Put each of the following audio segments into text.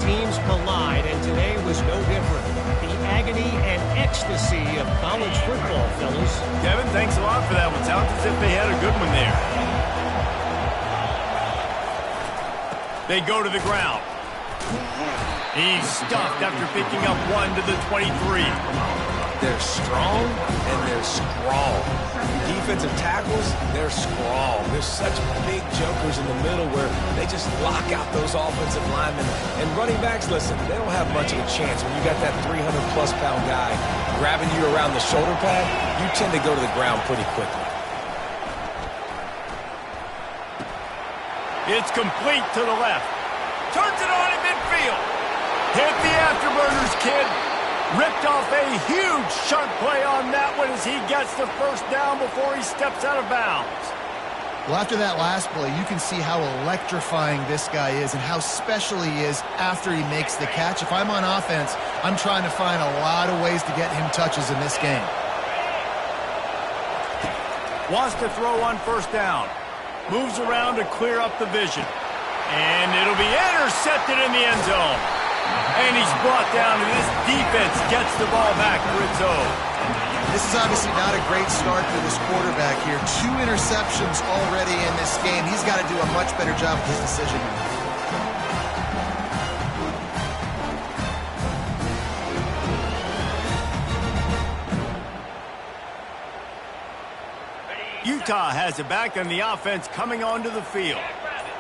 teams collide, and today was no different. The agony and ecstasy of college football, fellas. Kevin, thanks a lot for that one. Sounds as if they had a good one there. They go to the ground. He's stuffed after picking up one to the 23. They're strong and they're strong. Defensive tackles, they're strong. There's such big jokers in the middle where they just lock out those offensive linemen. And running backs, listen, they don't have much of a chance. When you got that 300-plus pound guy grabbing you around the shoulder pad, you tend to go to the ground pretty quickly. It's complete to the left. Turns it on in midfield. Hit the afterburners, kid. Ripped off a huge shunt play on that one as he gets the first down before he steps out of bounds. Well, after that last play, you can see how electrifying this guy is and how special he is after he makes the catch. If I'm on offense, I'm trying to find a lot of ways to get him touches in this game. Wants to throw on first down. Moves around to clear up the vision. And it'll be intercepted in the end zone. And he's brought down, and this defense gets the ball back for its own. This is obviously not a great start for this quarterback here. 2 interceptions already in this game. He's got to do a much better job with his decision. Utah has it back on the offense coming onto the field.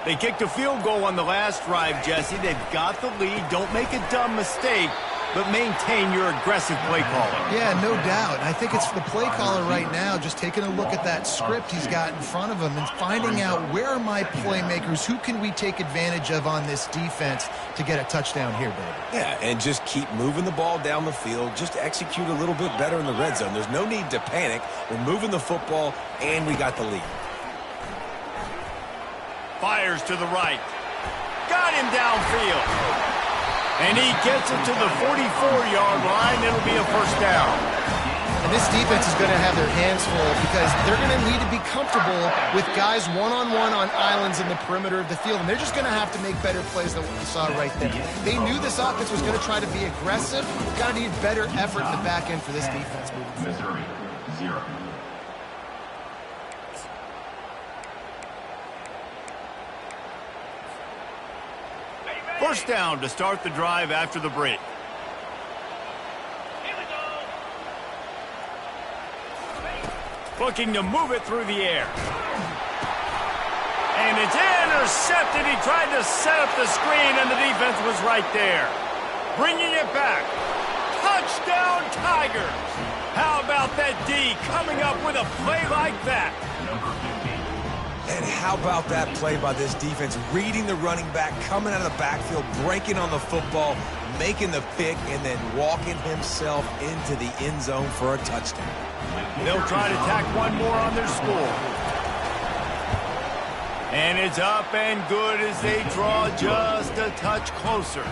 They kicked a field goal on the last drive, Jesse. They've got the lead. Don't make a dumb mistake, but maintain your aggressive play calling. Yeah, no doubt. I think it's the play caller right now just taking a look at that script he's got in front of him and finding out where are my playmakers, who can we take advantage of on this defense to get a touchdown here, David. Yeah, and just keep moving the ball down the field. Just execute a little bit better in the red zone. There's no need to panic. We're moving the football, and we got the lead. Fires to the right. Got him downfield. And he gets it to the 44-yard line. It'll be a first down. And this defense is going to have their hands full because they're going to need to be comfortable with guys one-on-one on islands in the perimeter of the field. And they're just going to have to make better plays than what we saw right there. They knew this offense was going to try to be aggressive. Got to need better effort in the back end for this defense moving forward. Mizzoui, 0. First down to start the drive after the break. Looking to move it through the air. And it's intercepted. He tried to set up the screen, and the defense was right there. Bringing it back. Touchdown, Tigers. How about that D coming up with a play like that? And how about that play by this defense, reading the running back, coming out of the backfield, breaking on the football, making the pick, and then walking himself into the end zone for a touchdown. They'll try to tack one more on their score. And it's up and good as they draw just a touch closer.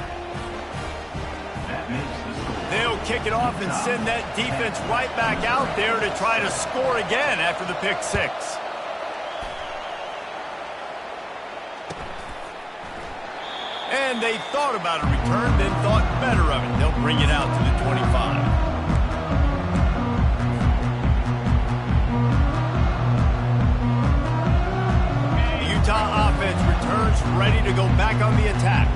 They'll kick it off and send that defense right back out there to try to score again after the pick six. And they thought about a return, then thought better of it. They'll bring it out to the 25. The Utah offense returns ready to go back on the attack.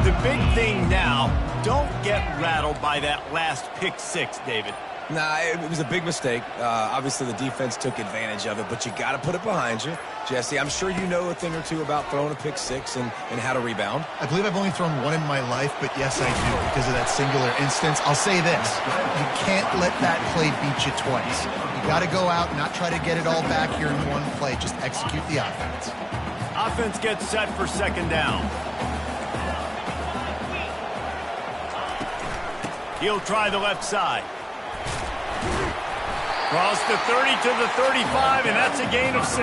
The big thing now, don't get rattled by that last pick six, David. Nah, it was a big mistake. Obviously, the defense took advantage of it, but you got to put it behind you. Jesse, I'm sure you know a thing or two about throwing a pick six and how to rebound. I believe I've only thrown one in my life, but yes, I do because of that singular instance. I'll say this. You can't let that play beat you twice. You got to go out and not try to get it all back here in one play. Just execute the offense. Offense gets set for second down. He'll try the left side. Cross the 30 to the 35, and that's a gain of 6.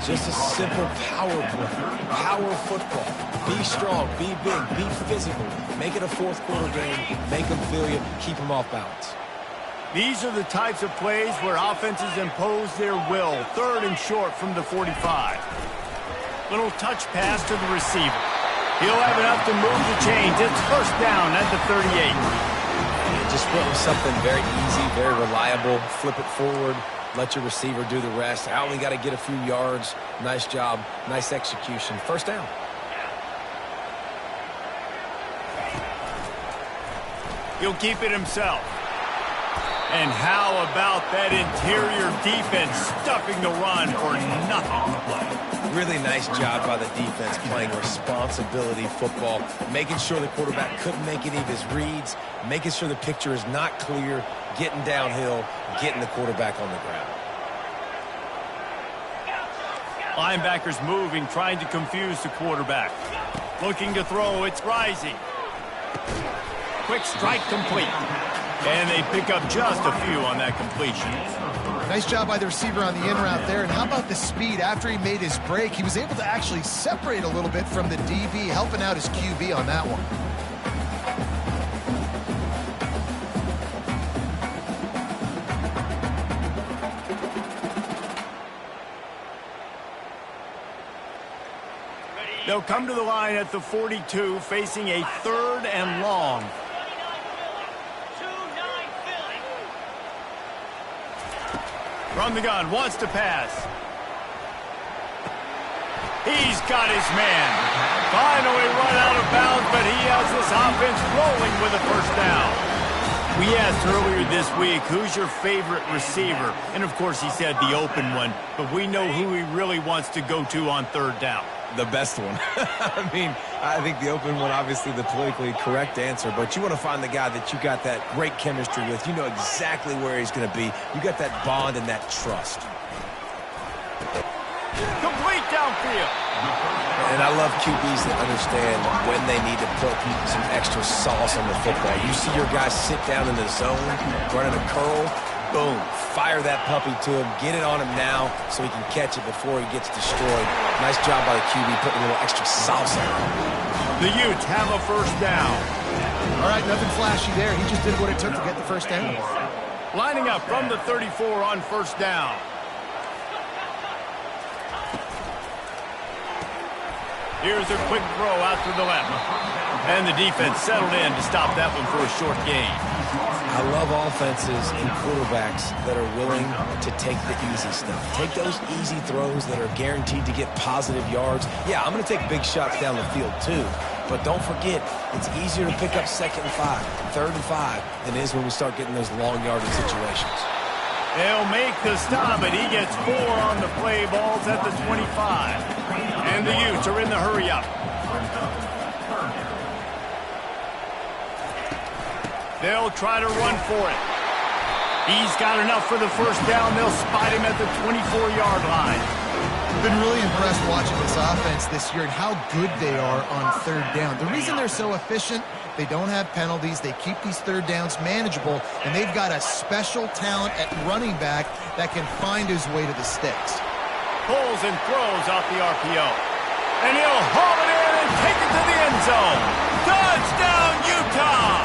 Just a simple power play. Power football. Be strong, be big, be physical. Make it a fourth quarter game. Make them feel you. Keep them off balance. These are the types of plays where offenses impose their will. Third and short from the 45. Little touch pass to the receiver. He'll have enough to move the chains. It's first down at the 38. Just went with something very easy, very reliable. Flip it forward. Let your receiver do the rest. I only got to get a few yards. Nice job. Nice execution. First down. He'll keep it himself. And how about that interior defense stuffing the run for nothing? Really nice job by the defense playing responsibility football, making sure the quarterback couldn't make any of his reads, making sure the picture is not clear, getting downhill, getting the quarterback on the ground. Linebackers moving, trying to confuse the quarterback. Looking to throw, it's rising. Quick strike complete. And they pick up just a few on that completion. Nice job by the receiver on the in route there. And how about the speed? After he made his break, he was able to actually separate a little bit from the DB, helping out his QB on that one. They'll come to the line at the 42, facing a 3rd and long. From the gun, wants to pass. He's got his man. Finally run out of bounds, but he has this offense rolling with a first down. We asked earlier this week, who's your favorite receiver? And, of course, he said the open one, but we know who he really wants to go to on 3rd down. The best one. I mean, I think the open one, obviously the politically correct answer, but you want to find the guy that you got that great chemistry with. You know exactly where he's going to be. You got that bond and that trust. Complete downfield. And I love QBs that understand when they need to put some extra sauce on the football. You see your guys sit down in the zone, running a curl, boom, fire that puppy to him, get it on him now so he can catch it before he gets destroyed. Nice job by the QB putting a little extra sauce on it. The Utes have a first down. All right, nothing flashy there. He just did what it took to get the first down. Lining up from the 34 on first down. Here's a quick throw out to the left. And the defense settled in to stop that one for a short gain. I love offenses and quarterbacks that are willing to take the easy stuff. Take those easy throws that are guaranteed to get positive yards. Yeah, I'm going to take big shots down the field too. But don't forget, it's easier to pick up 2nd and 5, 3rd and 5 than it is when we start getting those long yardage situations. They'll make the stop, and he gets 4 on the play. Balls at the 25. And the Utes are in the hurry-up. They'll try to run for it. He's got enough for the first down. They'll spot him at the 24-yard line. Been really impressed watching this offense this year and how good they are on 3rd down. The reason they're so efficient, they don't have penalties. They keep these 3rd downs manageable, and they've got a special talent at running back that can find his way to the sticks. Pulls and throws off the RPO. And he'll haul it in and take it to the end zone. Touchdown, Utah!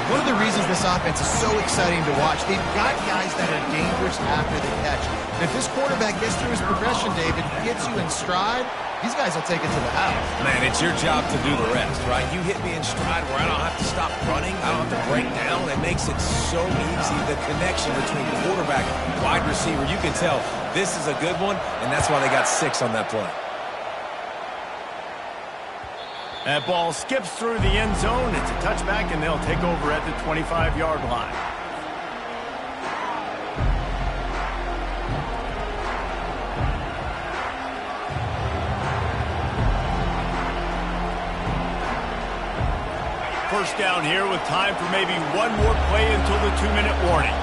One of the reasons this offense is so exciting to watch, they've got guys that are dangerous after the catch. And if this quarterback gets through his progression, David, gets you in stride, these guys will take it to the house. Man, it's your job to do the rest, right? You hit me in stride where I don't have to stop running. I don't have to break down. It makes it so easy. The connection between quarterback and wide receiver, you can tell this is a good one, and that's why they got 6 on that play. That ball skips through the end zone. It's a touchback, and they'll take over at the 25-yard line. First down here with time for maybe one more play until the 2-minute warning.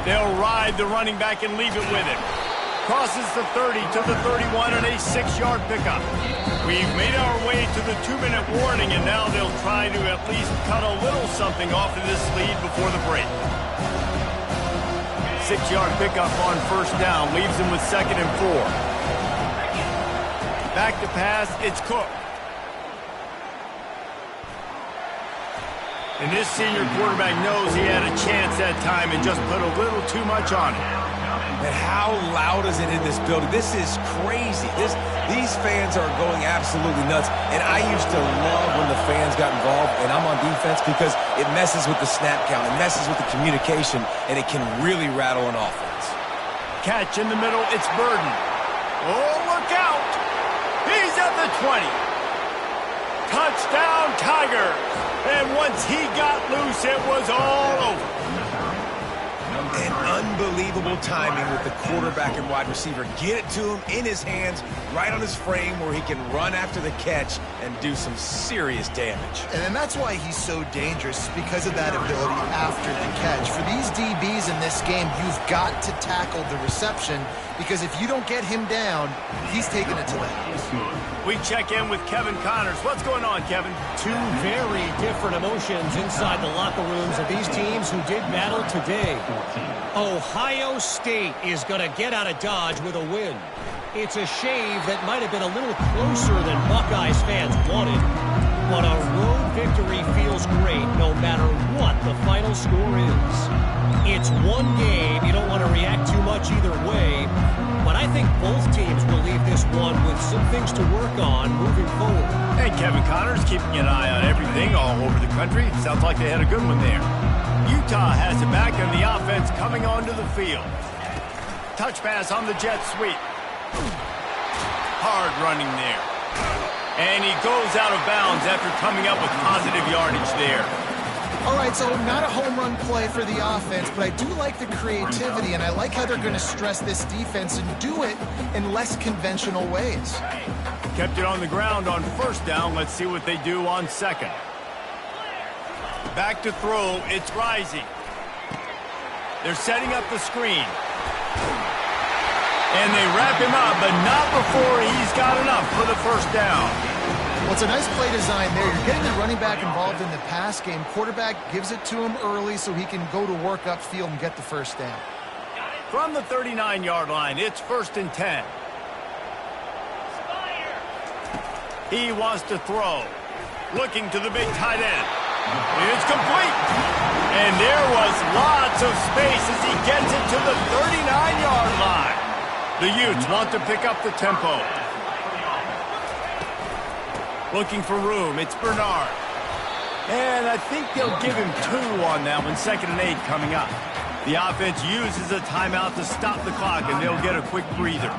They'll ride the running back and leave it with him. Crosses the 30 to the 31 and a 6-yard pickup. We've made our way to the 2-minute warning, and now they'll try to at least cut a little something off of this lead before the break. 6-yard pickup on first down leaves him with 2nd and 4. Back to pass, it's Cook. And this senior quarterback knows he had a chance that time and just put a little too much on it. And how loud is it in this building? This is crazy. These fans are going absolutely nuts. And I used to love when the fans got involved, and I'm on defense, because it messes with the snap count, it messes with the communication, and it can really rattle an offense. Catch in the middle, it's Burden. Oh, look out! He's at the 20. Touchdown, Tigers! And once he got loose, it was all over. And unbelievable timing with the quarterback and wide receiver. Get it to him in his hands, right on his frame, where he can run after the catch and do some serious damage. And that's why he's so dangerous, because of that ability after the catch. For these DBs in this game, you've got to tackle the reception, because if you don't get him down, he's taking it to the house. We check in with Kevin Connors. What's going on, Kevin? Two very different emotions inside the locker rooms of these teams who did battle today. Ohio State is going to get out of Dodge with a win. It's a shave that might have been a little closer than Buckeyes fans wanted. But a road victory feels great no matter what the final score is. It's one game. You don't want to react too much either way. But I think both teams will leave this one with some things to work on moving forward. Hey, Kevin Connors keeping an eye on everything all over the country. Sounds like they had a good one there. Utah has it back, and the offense coming onto the field. Touch pass on the jet sweep. Hard running there. And he goes out of bounds after coming up with positive yardage there. All right, so not a home run play for the offense, but I do like the creativity, and I like how they're going to stress this defense and do it in less conventional ways. Kept it on the ground on first down. Let's see what they do on second. Back to throw. It's Rising. They're setting up the screen. And they wrap him up, but not before he's got enough for the first down. Well, it's a nice play design there. You're getting the running back involved in the pass game. Quarterback gives it to him early so he can go to work upfield and get the first down. From the 39-yard line, it's 1st and 10. He wants to throw. Looking to the big tight end. It's complete. And there was lots of space as he gets it to the 39-yard line. The Utes want to pick up the tempo. Looking for room. It's Bernard. And I think they'll give him 2 on that one. 2nd and 8 coming up. The offense uses a timeout to stop the clock, and they'll get a quick breather.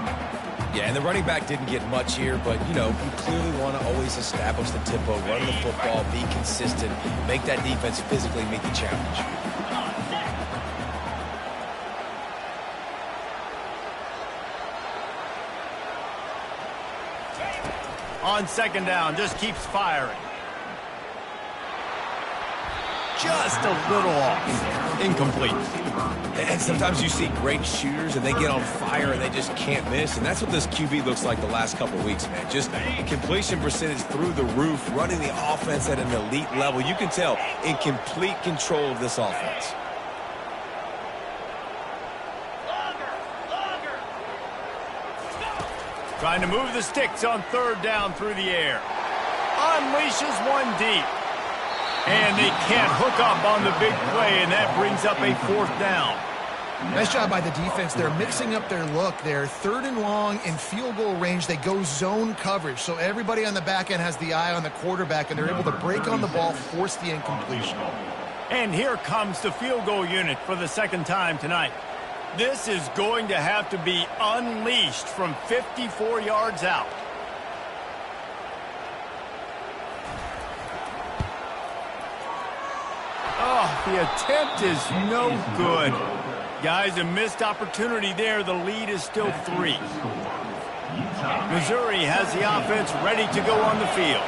Yeah, and the running back didn't get much here, but, you know, you clearly want to always establish the tempo, run the football, be consistent, make that defense physically meet the challenge. On 2nd down, just keeps firing. Just a little off. Incomplete. And sometimes you see great shooters and they get on fire and they just can't miss. And that's what this QB looks like the last couple of weeks, man. Just completion percentage through the roof, running the offense at an elite level. You can tell in complete control of this offense. Trying to move the sticks on 3rd down through the air. Unleashes one deep. And they can't hook up on the big play, and that brings up a 4th down. Nice job by the defense. They're mixing up their look. They're 3rd and long in field goal range. They go zone coverage. So everybody on the back end has the eye on the quarterback, and they're able to break on the ball, force the incompletion. And here comes the field goal unit for the 2nd time tonight. This is going to have to be unleashed from 54 yards out. Oh, the attempt is no good. Guys, a missed opportunity there. The lead is still 3. Mizzoui has the offense ready to go on the field.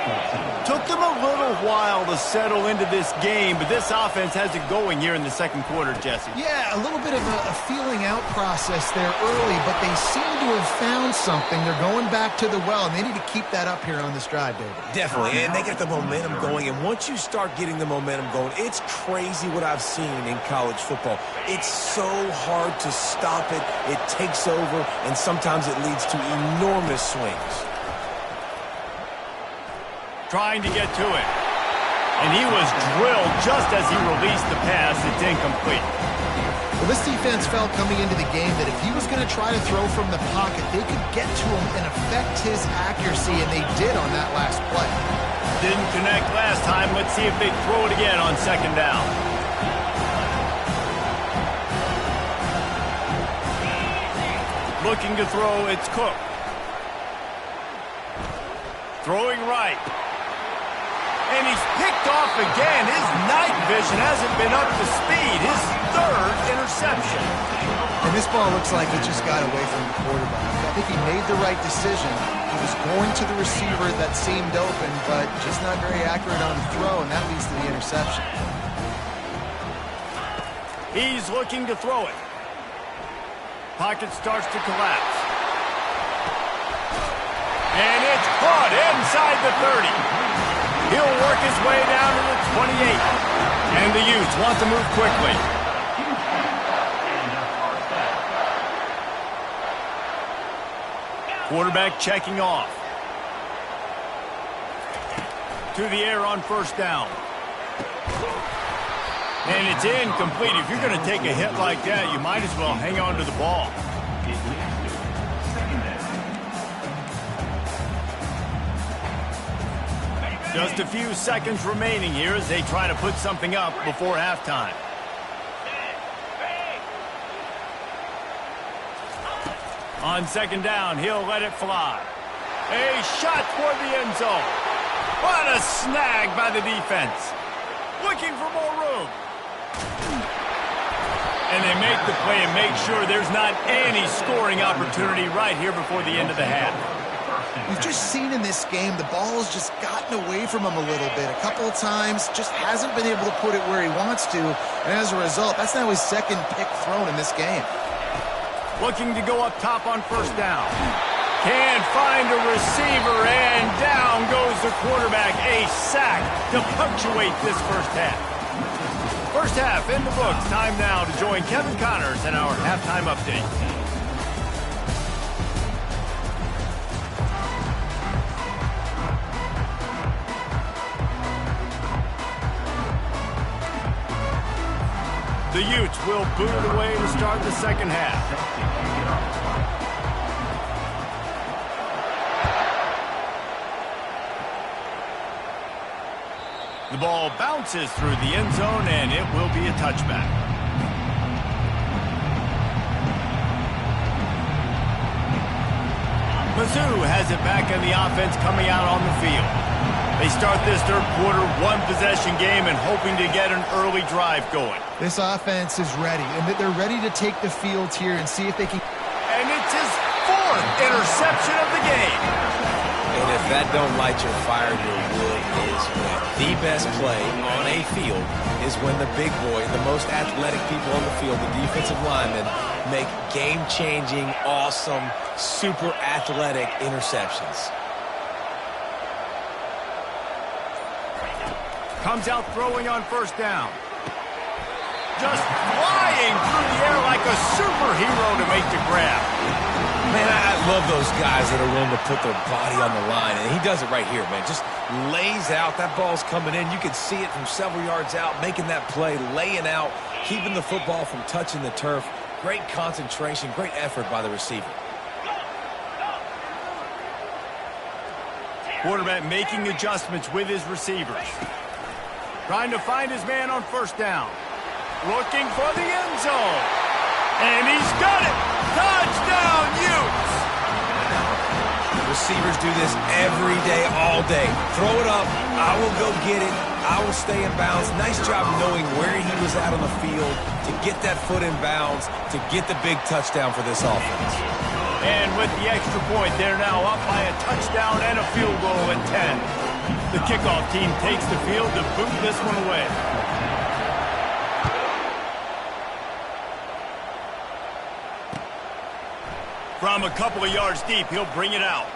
Took them a little while to settle into this game, but this offense has it going here in the 2nd quarter, Jesse. Yeah, a little bit of a feeling out process there early, but they seem to have found something. They're going back to the well, and they need to keep that up here on this drive, David. Definitely, and they got the momentum going, and once you start getting the momentum going, it's crazy what I've seen in college football. It's so hard to stop it. It takes over, and sometimes it leads to enormous swings. Trying to get to it. And he was drilled just as he released the pass. It's incomplete. Well, this defense felt coming into the game that if he was going to try to throw from the pocket, they could get to him and affect his accuracy, and they did on that last play. Didn't connect last time. Let's see if they throw it again on second down. Looking to throw, it's Cook. Throwing right. And he's picked off again. His night vision hasn't been up to speed. His third interception. And this ball looks like it just got away from the quarterback. I think he made the right decision. He was going to the receiver that seemed open, but just not very accurate on the throw, and that leads to the interception. He's looking to throw it. Pocket starts to collapse. And it's caught inside the 30. He'll work his way down to the 28. And the Utes want to move quickly. Quarterback checking off. To the air on first down. And it's incomplete. If you're going to take a hit like that, you might as well hang on to the ball. Just a few seconds remaining here as they try to put something up before halftime. On second down, he'll let it fly. A shot toward the end zone. What a snag by the defense. Looking for more room. And they make the play and make sure there's not any scoring opportunity right here before the end of the half. We've just seen in this game the ball has just gotten away from him a little bit. A couple of times, just hasn't been able to put it where he wants to. And as a result, that's now his second pick thrown in this game. Looking to go up top on first down. Can't find a receiver, and down goes the quarterback. A sack to punctuate this first half. First half in the books. Time now to join Kevin Connors in our halftime update. The Utes will boot it away to start the second half. The ball bounces through the end zone, and it will be a touchback. Mizzoui has it back in the offense coming out on the field. They start this third quarter one-possession game and hoping to get an early drive going. This offense is ready, and they're ready to take the field here and see if they can. And it's his fourth interception of the game. And if that don't light your fire, your wood is wet. The best play on a field is when the big boy, the most athletic people on the field, the defensive linemen, make game-changing, awesome, super athletic interceptions. Comes out throwing on first down. Just flying through the air like a superhero to make the grab. Man, I love those guys that are willing to put their body on the line, and he does it right here, man. Just lays out. That ball's coming in. You can see it from several yards out, making that play, laying out, keeping the football from touching the turf. Great concentration, great effort by the receiver. Quarterback making adjustments with his receivers. Trying to find his man on first down. Looking for the end zone. And he's got it. Touchdown, Utes. Receivers do this every day, all day. Throw it up. I will go get it. I will stay in bounds. Nice job knowing where he was at on the field to get that foot in bounds, to get the big touchdown for this offense. And with the extra point, they're now up by a touchdown and a field goal at 10. The kickoff team takes the field to boot this one away. From a couple of yards deep, he'll bring it out.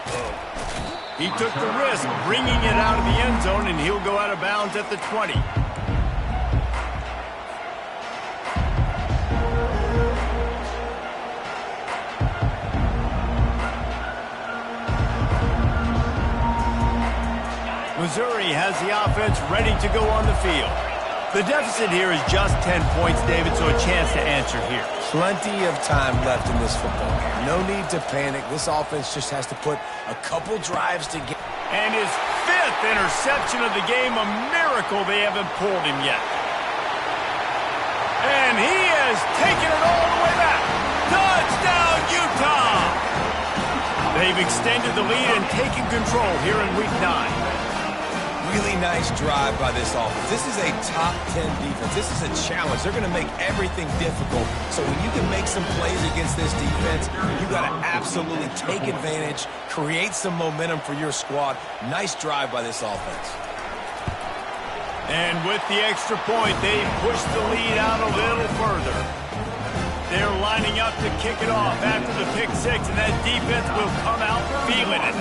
He took the risk bringing it out of the end zone, and he'll go out of bounds at the 20. Mizzoui has the offense ready to go on the field. The deficit here is just 10 points, David, so a chance to answer here. Plenty of time left in this football game. No need to panic. This offense just has to put a couple drives together. And his 5th interception of the game, a miracle they haven't pulled him yet. And he has taken it all the way back. Touchdown, Utah! They've extended the lead and taken control here in Week 9. Really nice drive by this offense. This is a top 10 defense. This is a challenge. They're going to make everything difficult. So when you can make some plays against this defense, you got to absolutely take advantage, create some momentum for your squad. Nice drive by this offense. And with the extra point, they push the lead out a little further. They're lining up to kick it off after the pick 6, and that defense will come out feeling it.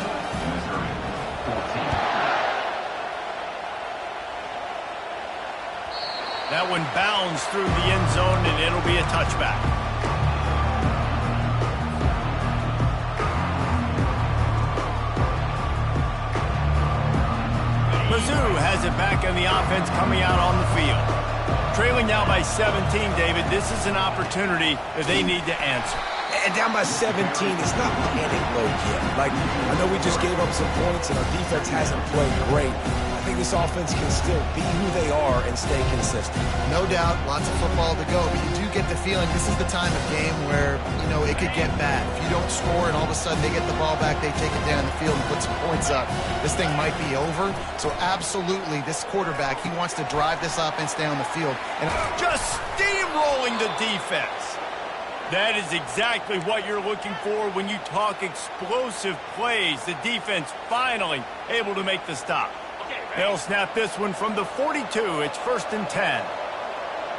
That one bounds through the end zone, and it'll be a touchback. Mizzoui has it back in the offense coming out on the field. Trailing now by 17, David. This is an opportunity that they need to answer. And down by 17, it's not panic mode yet. Like, I know we just gave up some points, and our defense hasn't played great. I think this offense can still be who they are and stay consistent. No doubt, lots of football to go, but you do get the feeling this is the time of game where, you know, it could get bad. If you don't score and all of a sudden they get the ball back, they take it down the field and put some points up, this thing might be over. So absolutely, this quarterback, he wants to drive this offense down the field. And just steamrolling the defense. That is exactly what you're looking for when you talk explosive plays. The defense finally able to make the stop. They'll snap this one from the 42. It's 1st and 10.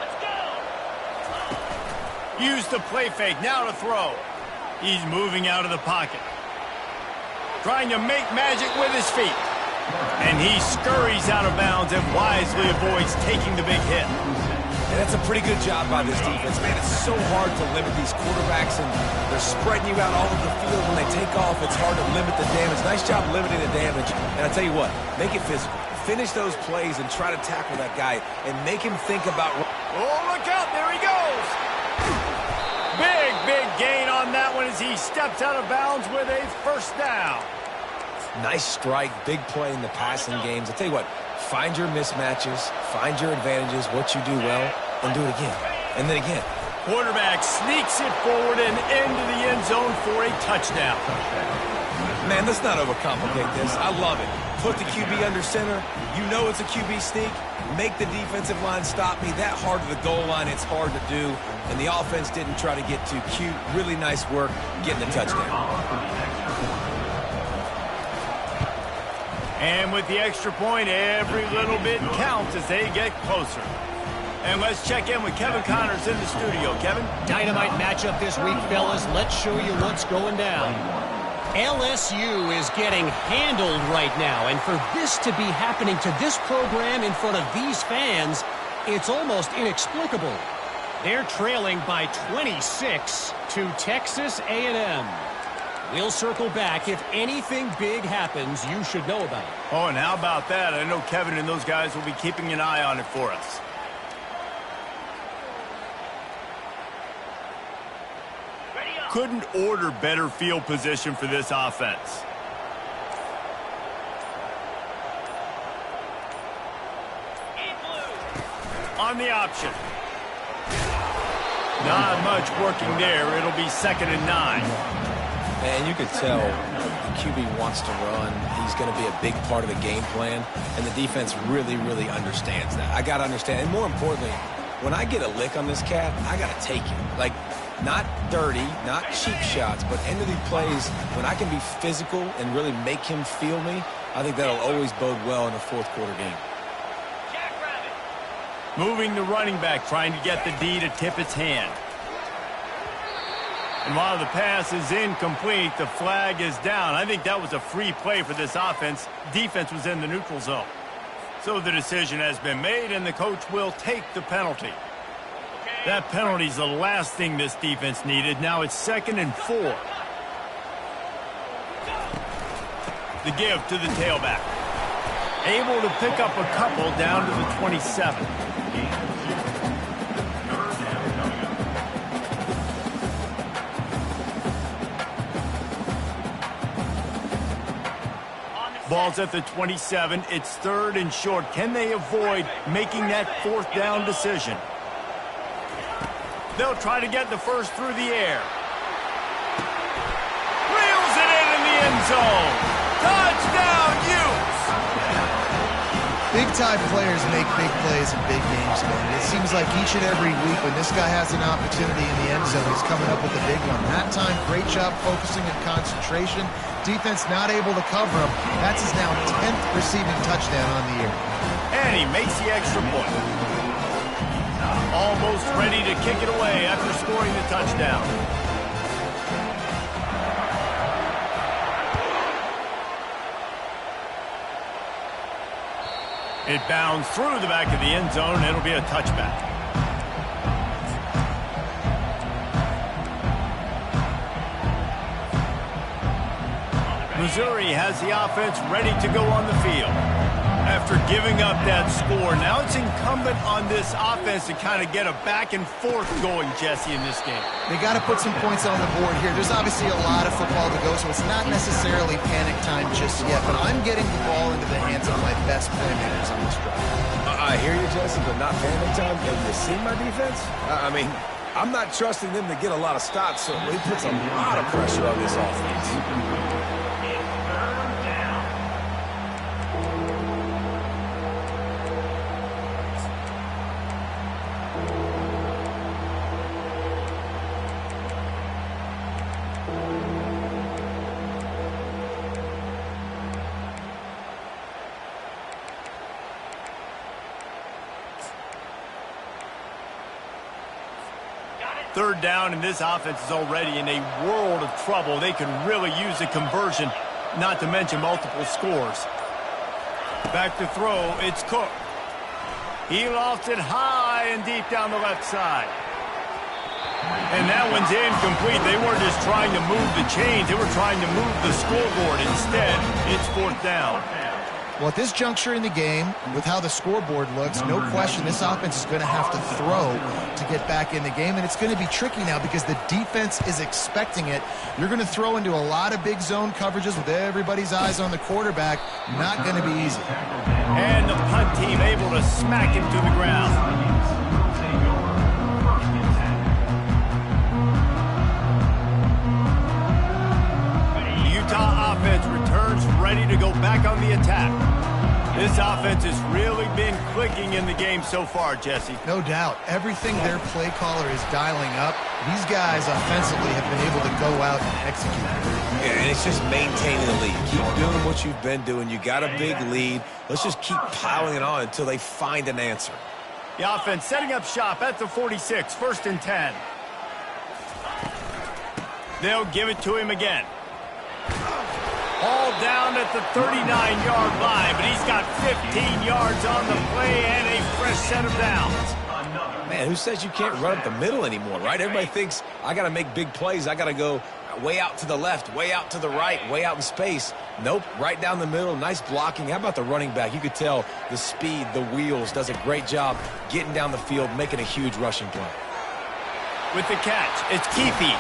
Let's go. Use the play fake. Now to throw. He's moving out of the pocket. Trying to make magic with his feet. And he scurries out of bounds and wisely avoids taking the big hit. And that's a pretty good job by this defense. Man, it's so hard to limit these quarterbacks, and they're spreading you out all over the field. When they take off, it's hard to limit the damage. Nice job limiting the damage. And I'll tell you what, make it physical. Finish those plays and try to tackle that guy and make him think about... Oh, look out. There he goes. Big gain on that one as he steps out of bounds with a 1st down. Nice strike, big play in the passing games. I'll tell you what, find your mismatches, find your advantages, what you do well, and do it again. And then again. Quarterback sneaks it forward and into the end zone for a touchdown. Man, let's not overcomplicate this. I love it. Put the QB under center. You know it's a QB sneak. Make the defensive line stop me. That hard to the goal line, it's hard to do. And the offense didn't try to get too cute. Really nice work getting the touchdown. And with the extra point, every little bit counts as they get closer. And let's check in with Kevin Connors in the studio. Kevin? Dynamite matchup this week, fellas. Let's show you what's going down. LSU is getting handled right now, and for this to be happening to this program in front of these fans, it's almost inexplicable. They're trailing by 26 to Texas A&M. We'll circle back. If anything big happens, you should know about it. Oh, and how about that? I know Kevin and those guys will be keeping an eye on it for us. Couldn't order better field position for this offense. On the option. Not much working there. It'll be 2nd and 9. Man, you could tell the QB wants to run. He's going to be a big part of the game plan, and the defense really, really understands that. I got to understand, and more importantly, when I get a lick on this cat, I got to take it. Like, not dirty, not cheap shots, but end of the plays, when I can be physical and really make him feel me, I think that'll always bode well in a 4th quarter game. Moving the running back, trying to get the D to tip its hand. And while the pass is incomplete, the flag is down. I think that was a free play for this offense. Defense was in the neutral zone. So the decision has been made, and the coach will take the penalty. That penalty is the last thing this defense needed. Now it's 2nd and 4. The give to the tailback. Able to pick up a couple down to the 27. Ball's at the 27. It's 3rd and short. Can they avoid making that 4th down decision? They'll try to get the first through the air. Reels it in the end zone. Touchdown, Utes! Big-time players make big plays in big games, man. It seems like each and every week when this guy has an opportunity in the end zone, he's coming up with a big one. That time, great job focusing and concentration. Defense not able to cover him. That's his now 10th receiving touchdown on the year. And he makes the extra point. Almost ready to kick it away after scoring the touchdown. It bounds through the back of the end zone. It'll be a touchback. Mizzoui has the offense ready to go on the field. After giving up that score, now it's incumbent on this offense to kind of get a back and forth going, Jesse, in this game. They got to put some points on the board here. There's obviously a lot of football to go, so it's not necessarily panic time just yet, but I'm getting the ball into the hands of my best playmakers on this drive. I hear you, Jesse, but not panic time. Have you seen my defense? I mean, I'm not trusting them to get a lot of stops, so it puts a lot of pressure on this offense. Third down, and this offense is already in a world of trouble. They could really use a conversion, not to mention multiple scores. Back to throw, it's Cook. He lofts it high and deep down the left side. And that one's incomplete. They weren't just trying to move the chains. They were trying to move the scoreboard. Instead, it's 4th down. Well, at this juncture in the game, with how the scoreboard looks, no question this offense is going to have to throw to get back in the game, and it's going to be tricky now because the defense is expecting it. You're going to throw into a lot of big zone coverages with everybody's eyes on the quarterback. Not going to be easy. And the punt team able to smack him to the ground. Utah offense returns ready to go back on the attack. This offense has really been clicking in the game so far, Jesse. No doubt. Everything their play caller is dialing up, these guys offensively have been able to go out and execute. Yeah, and it's just maintaining the lead. Keep doing what you've been doing. You got a big lead. Let's just keep piling it on until they find an answer. The offense setting up shop at the 46, 1st and 10. They'll give it to him again. All down at the 39-yard line, but he's got 15 yards on the play and a fresh set of downs. Man, who says you can't run up the middle anymore, right? Everybody thinks I got to make big plays. I got to go way out to the left, way out to the right, way out in space. Nope, right down the middle. Nice blocking. How about the running back? You could tell the speed, the wheels, does a great job getting down the field, making a huge rushing play. With the catch, it's Keefe.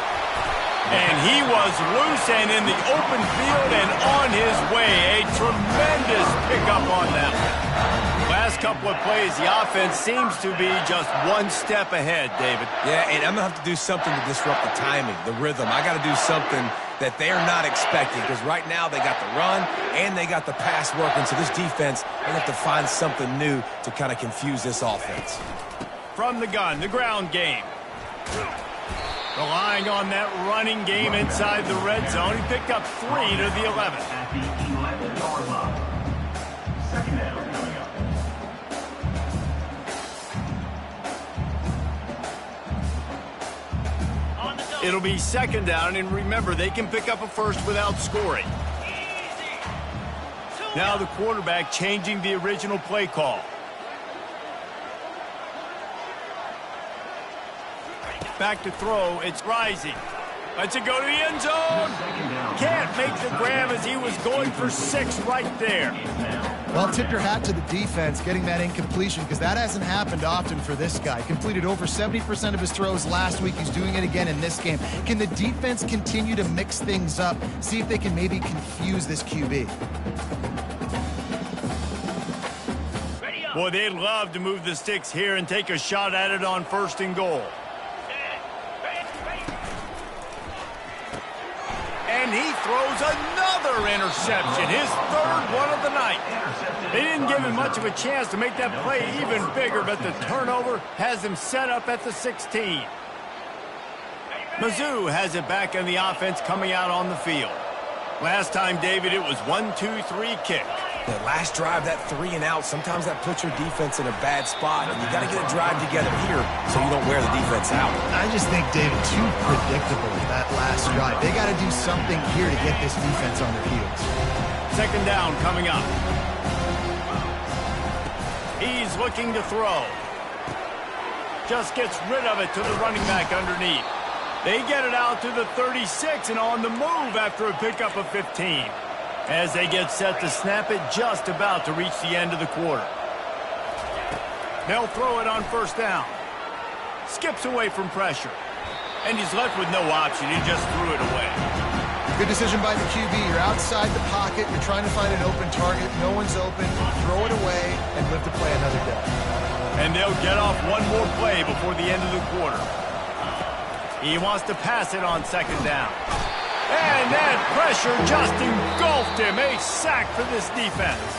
And he was loose and in the open field and on his way. A tremendous pickup on them. Last couple of plays, the offense seems to be just one step ahead, David. Yeah, and I'm going to have to do something to disrupt the timing, the rhythm. I got to do something that they're not expecting because right now they got the run and they got the pass working. So this defense, they have to find something new to kind of confuse this offense. From the gun, the ground game. Relying on that running game inside the red zone. He picked up 3 to the 11. At the 11-yard line. Second down coming up. It'll be 2nd down, and remember, they can pick up a first without scoring. Now the quarterback changing the original play call. Back to throw, it's Rising. Lets it go to the end zone. Can't make the grab as he was going for 6 right there. Well, tip your hat to the defense getting that incompletion because that hasn't happened often for this guy. Completed over 70% of his throws last week. He's doing it again in this game. Can the defense continue to mix things up? See if they can maybe confuse this QB. Boy, they'd love to move the sticks here and take a shot at it on 1st and goal. And he throws another interception, his 3rd one of the night. They didn't give him much of a chance to make that play even bigger, but the turnover has him set up at the 16. Mizzoui has it back in the offense coming out on the field. Last time, David, it was 1-2-3 kick. The last drive, that 3 and out, sometimes that puts your defense in a bad spot, and you got to get a drive together here so you don't wear the defense out. I just think, David, too predictable that last drive. They got to do something here to get this defense on their heels. 2nd down coming up. He's looking to throw. Just gets rid of it to the running back underneath. They get it out to the 36 and on the move after a pickup of 15. As they get set to snap it, just about to reach the end of the quarter. They'll throw it on 1st down. Skips away from pressure. And he's left with no option. He just threw it away. Good decision by the QB. You're outside the pocket. You're trying to find an open target. No one's open. Throw it away and live to play another day. And they'll get off one more play before the end of the quarter. He wants to pass it on 2nd down. And that pressure just engulfed him. A sack for this defense.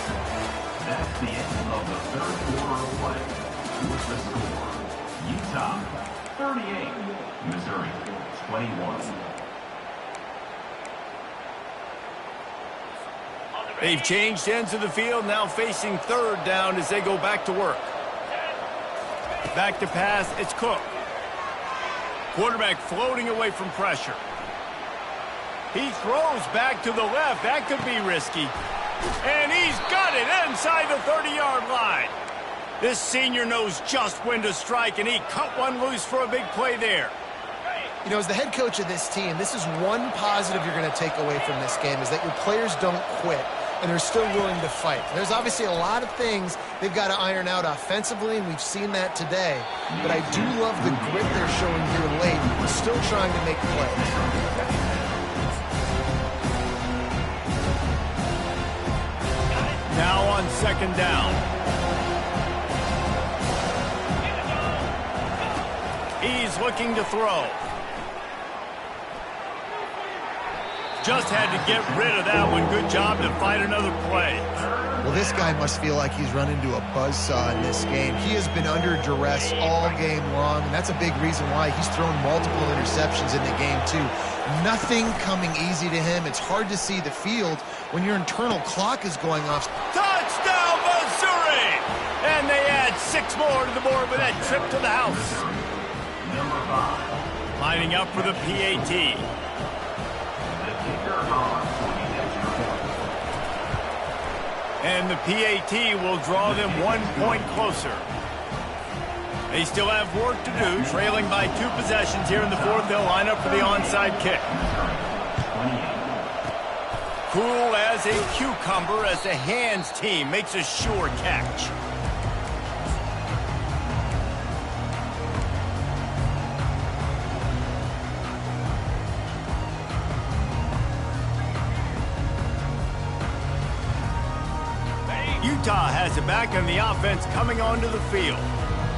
That's the end of the 3rd quarter of play. With the score, Utah 38, Missouri 21. They've changed ends of the field, now facing 3rd down as they go back to work. Back to pass, it's Cook. Quarterback floating away from pressure. He throws back to the left. That could be risky. And he's got it inside the 30-yard line. This senior knows just when to strike, and he cut one loose for a big play there. You know, as the head coach of this team, this is one positive you're going to take away from this game, is that your players don't quit, and they're still willing to fight. There's obviously a lot of things they've got to iron out offensively, and we've seen that today. But I do love the grit they're showing here late, still trying to make plays. Now on 2nd down. He's looking to throw. Just had to get rid of that one. Good job to fight another play. Well, this guy must feel like he's run into a buzzsaw in this game. He has been under duress all game long, and that's a big reason why he's thrown multiple interceptions in the game, too. Nothing coming easy to him. It's hard to see the field when your internal clock is going off. Touchdown, Mizzoui! And they add 6 more to the board with that trip to the house. Number 5. Lining up for the PAT. The kicker on 26. And the PAT will draw them 1 point closer. They still have work to do, trailing by 2 possessions here in the 4th. They'll line up for the onside kick. Cool as a cucumber as the hands team makes a sure catch. Utah has it back and the offense coming onto the field.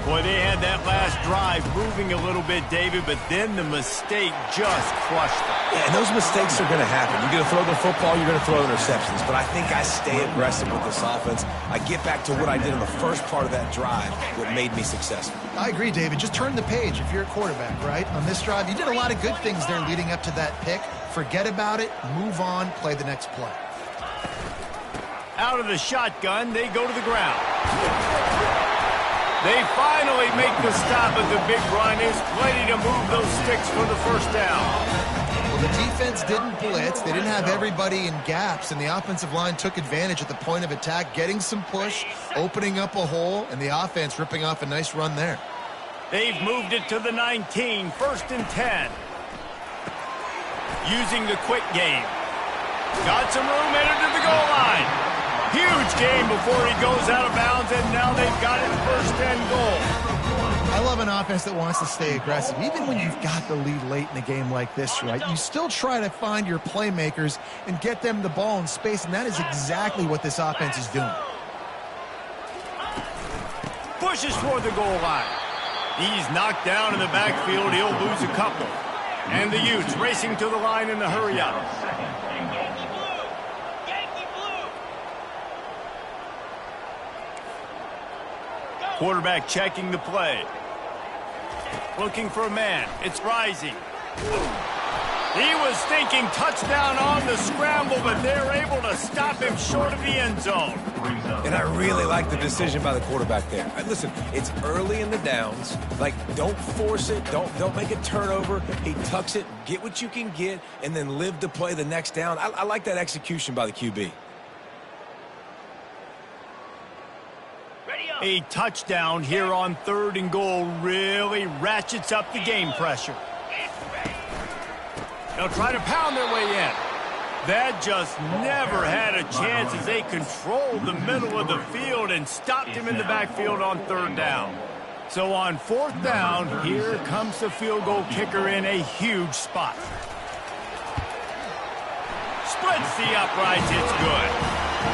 Boy, they had that last drive moving a little bit, David, but then the mistake just crushed them. Yeah, and those mistakes are going to happen. You're going to throw the football, you're going to throw interceptions. But I think I stay aggressive with this offense. I get back to what I did in the first part of that drive, what made me successful. I agree, David. Just turn the page if you're a quarterback, right? On this drive, you did a lot of good things there leading up to that pick. Forget about it, move on, play the next play. Out of the shotgun, they go to the ground. They finally make the stop, but the big run is ready to move those sticks for the 1st down. Well, the defense didn't blitz. They didn't have everybody in gaps, and the offensive line took advantage at the point of attack, getting some push, opening up a hole, and the offense ripping off a nice run there. They've moved it to the 19, 1st and 10. Using the quick game. Got some room, entered to the goal line. Huge game before he goes out of bounds, and now they've got it first and goal. I love an offense that wants to stay aggressive. Even when you've got the lead late in a game like this, right, you still try to find your playmakers and get them the ball in space, and that is exactly what this offense is doing. Pushes toward the goal line. He's knocked down in the backfield. He'll lose a couple. And the Utes racing to the line in the hurry-up. Quarterback checking the play. Looking for a man. It's Rising. He was thinking touchdown on the scramble, but they're able to stop him short of the end zone. And I really like the decision by the quarterback there. Listen, it's early in the downs. Like, don't force it. Don't make a turnover. He tucks it, get what you can get, and then live to play the next down. I like that execution by the QB. A touchdown here on 3rd and goal really ratchets up the game pressure. They'll try to pound their way in. That just never had a chance as they controlled the middle of the field and stopped him in the backfield on 3rd down. So on 4th down, here comes the field goal kicker in a huge spot. Splits the uprights, it's good.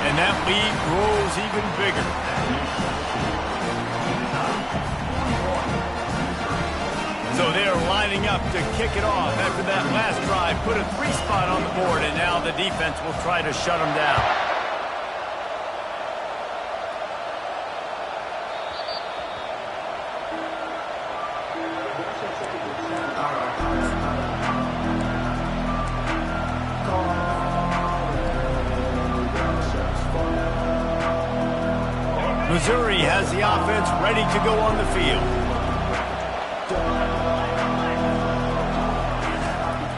And that lead grows even bigger. So they're lining up to kick it off after that last drive. Put a 3-spot on the board, and now the defense will try to shut them down. Mizzoui has the offense ready to go on the field.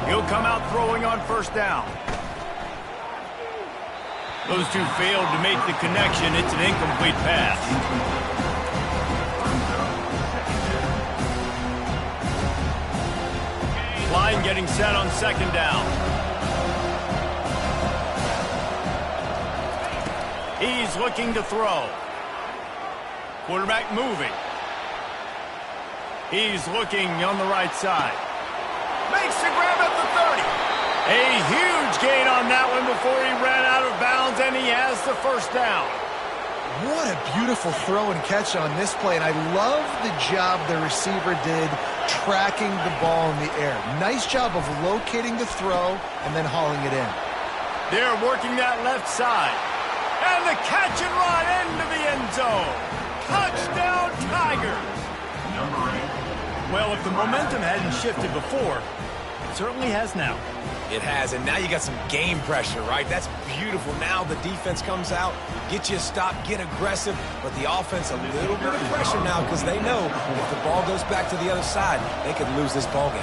He'll come out throwing on 1st down. Those two failed to make the connection. It's an incomplete pass. Line getting set on 2nd down. He's looking to throw. Quarterback moving. He's looking on the right side. Makes the grab at the 30. A huge gain on that one before he ran out of bounds, and he has the 1st down. What a beautiful throw and catch on this play, and I love the job the receiver did tracking the ball in the air. Nice job of locating the throw and then hauling it in. They're working that left side. And the catch and run into the end zone. Touchdown, Tigers. Well, if the momentum hadn't shifted before, it certainly has now. It has, and now you got some game pressure, right? That's beautiful. Now the defense comes out, get you a stop, get aggressive, but the offense a little bit of pressure now because they know if the ball goes back to the other side, they could lose this ball game.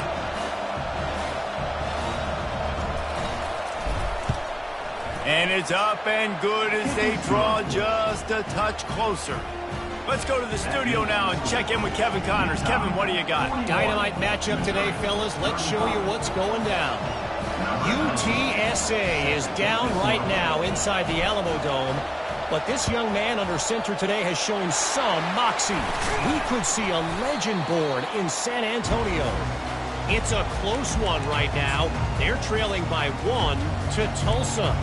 And it's up and good as they draw just a touch closer. Let's go to the studio now and check in with Kevin Connors. Kevin, what do you got? Dynamite matchup today, fellas. Let's show you what's going down. UTSA is down right now inside the Alamo Dome. But this young man under center today has shown some moxie. We could see a legend born in San Antonio. It's a close one right now. They're trailing by 1 to Tulsa.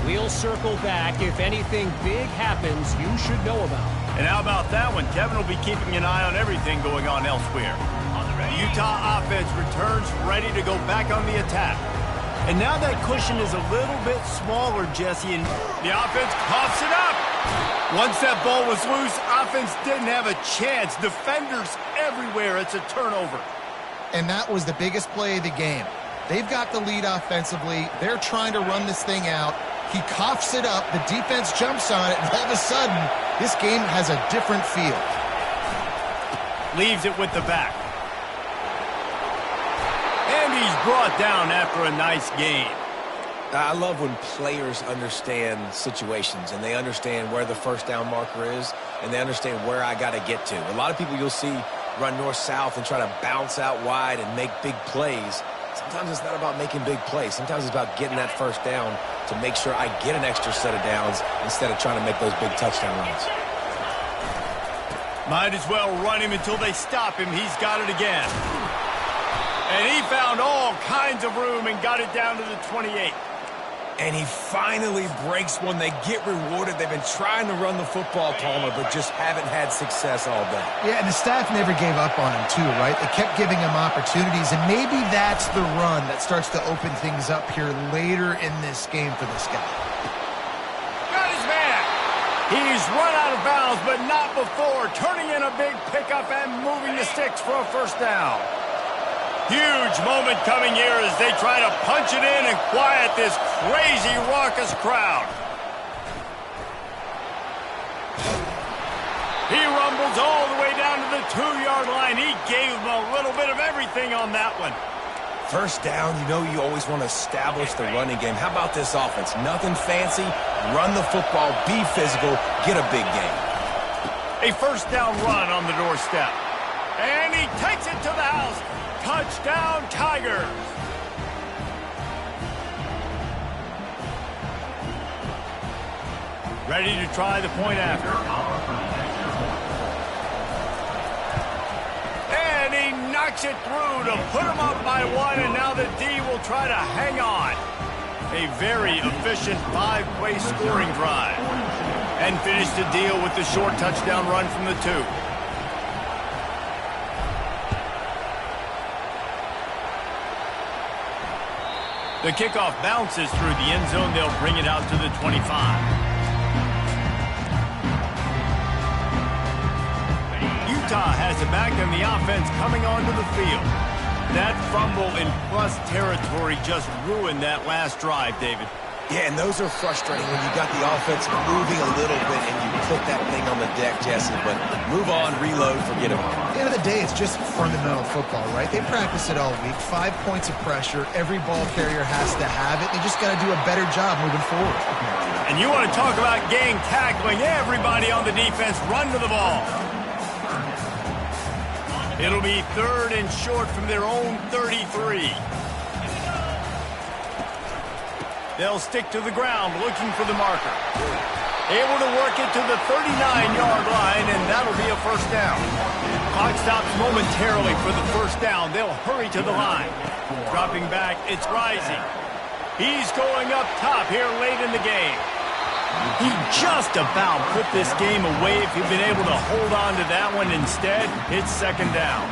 We'll circle back if anything big happens you should know about. And how about that one? Kevin will be keeping an eye on everything going on elsewhere. The Utah offense returns ready to go back on the attack. And now that cushion is a little bit smaller, Jesse, and the offense coughs it up. Once that ball was loose, offense didn't have a chance. Defenders everywhere. It's a turnover. And that was the biggest play of the game. They've got the lead offensively. They're trying to run this thing out. He coughs it up. The defense jumps on it, and all of a sudden, this game has a different feel. Leaves it with the back. And he's brought down after a nice gain. I love when players understand situations and they understand where the 1st down marker is and they understand where I got to get to. A lot of people you'll see run north-south and try to bounce out wide and make big plays. Sometimes it's not about making big plays. Sometimes it's about getting that 1st down to make sure I get an extra set of downs instead of trying to make those big touchdown runs. Might as well run him until they stop him. He's got it again. And he found all kinds of room and got it down to the 28. And he finally breaks one. They get rewarded. They've been trying to run the football, Palmer, but just haven't had success all day. Yeah, and the staff never gave up on him, too, right? They kept giving him opportunities, and maybe that's the run that starts to open things up here later in this game for this guy. Got his man. He's run out of bounds, but not before turning in a big pickup and moving the sticks for a first down. Huge moment coming here as they try to punch it in and quiet this crazy, raucous crowd. He rumbles all the way down to the 2-yard line. He gave them a little bit of everything on that one. First down, you know you always want to establish the running game. How about this offense? Nothing fancy. Run the football, be physical, get a big game. A first down run on the doorstep. And he takes it to the house. Touchdown, Tigers! Ready to try the point after. And he knocks it through to put him up by one, and now the D will try to hang on. A very efficient 5-play scoring drive. And finish the deal with the short touchdown run from the 2. The kickoff bounces through the end zone. They'll bring it out to the 25. Utah has it back, and the offense coming onto the field. That fumble in plus territory just ruined that last drive, David. Yeah, and those are frustrating when you got the offense moving a little bit and you put that thing on the deck, Jesse. But move on, reload, forget about it. At the end of the day, it's just fundamental football, right? They practice it all week. 5 points of pressure. Every ball carrier has to have it. They just got to do a better job moving forward. And you want to talk about gang tackling. Everybody on the defense run to the ball. It'll be 3rd and short from their own 33. They'll stick to the ground looking for the marker. Able to work it to the 39-yard line, and that'll be a first down. Clock stops momentarily for the first down. They'll hurry to the line. Dropping back, it's rising. He's going up top here late in the game. He just about put this game away if he'd been able to hold on to that one. Instead, it's second down.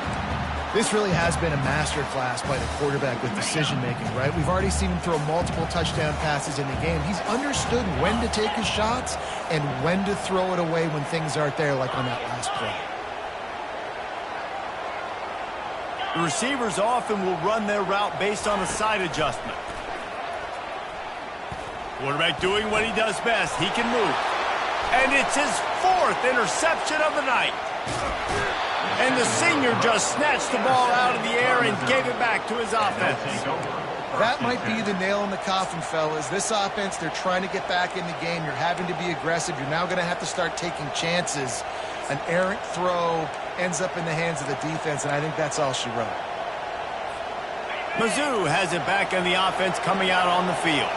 This really has been a masterclass by the quarterback with decision-making, right? We've already seen him throw multiple touchdown passes in the game. He's understood when to take his shots and when to throw it away when things aren't there, like on that last play. The receivers often will run their route based on a side adjustment. Quarterback doing what he does best. He can move. And it's his 4th interception of the night. And the senior just snatched the ball out of the air and gave it back to his offense. That might be the nail in the coffin, fellas. This offense, they're trying to get back in the game. You're having to be aggressive. You're now going to have to start taking chances. An errant throw ends up in the hands of the defense, and I think that's all she wrote. Mizzoui has it back on the offense coming out on the field.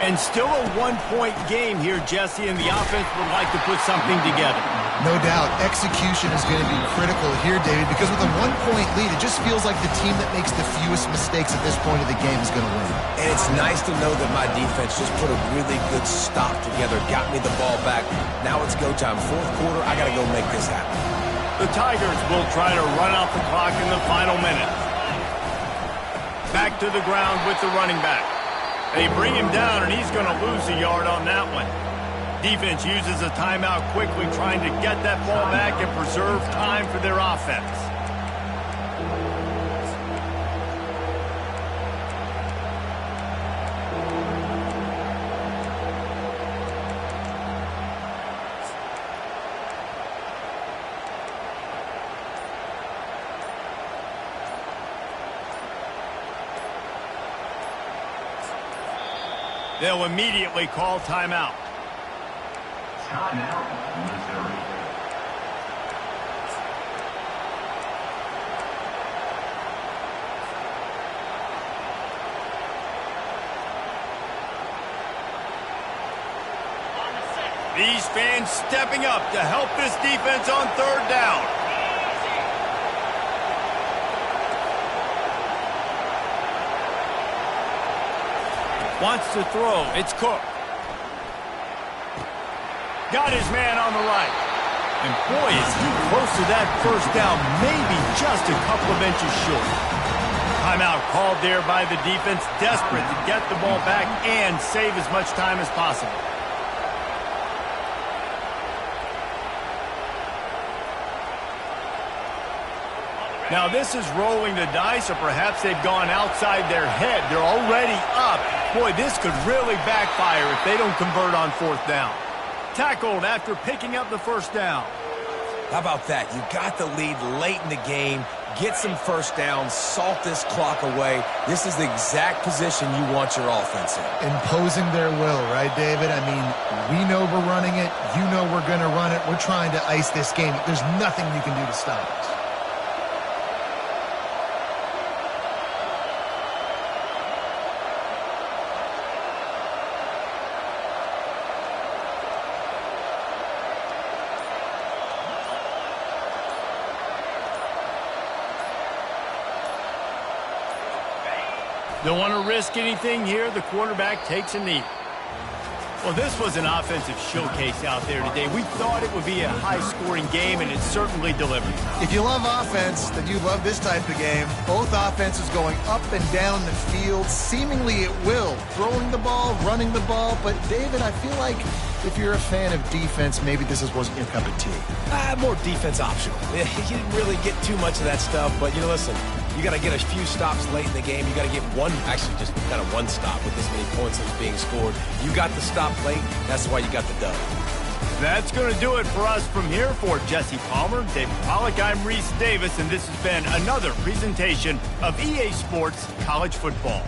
And still a 1-point game here, Jesse, and the offense would like to put something together. No doubt. Execution is going to be critical here, David, because with a 1-point lead, it just feels like the team that makes the fewest mistakes at this point of the game is going to win. And it's nice to know that my defense just put a really good stop together, got me the ball back. Now it's go time. 4th quarter, I got to go make this happen. The Tigers will try to run out the clock in the final minute. Back to the ground with the running back. They bring him down, and he's going to lose a yard on that one. Defense uses a timeout quickly, trying to get that ball back and preserve time for their offense. They'll immediately call timeout. Timeout, Missouri. These fans stepping up to help this defense on third down. Wants to throw. It's Cook. Got his man on the right. And boy, is he close to that first down, maybe just a couple of inches short. Timeout called there by the defense, desperate to get the ball back and save as much time as possible. Now this is rolling the dice, or perhaps they've gone outside their head. They're already up. Boy, this could really backfire if they don't convert on fourth down. Tackled after picking up the first down. How about that? You got the lead late in the game. Get some first downs. Salt this clock away. This is the exact position you want your offense in. Imposing their will, right, David? I mean, we know we're running it. You know we're going to run it. We're trying to ice this game. There's nothing you can do to stop us. Don't want to risk anything here. The quarterback takes a knee. Well, this was an offensive showcase out there today. We thought it would be a high-scoring game, and it certainly delivered. If you love offense, then you love this type of game. Both offenses going up and down the field, seemingly at will. Throwing the ball, running the ball. But, David, I feel like if you're a fan of defense, maybe this wasn't your cup of tea. More defense optional. You didn't really get too much of that stuff, but, listen, you got to get a few stops late in the game. You got to get actually just kind of one stop with this many points that's being scored. You got the stop late. That's why you got the dub. That's going to do it for us from here. For Jesse Palmer, David Pollack, I'm Reese Davis, and this has been another presentation of EA Sports College Football.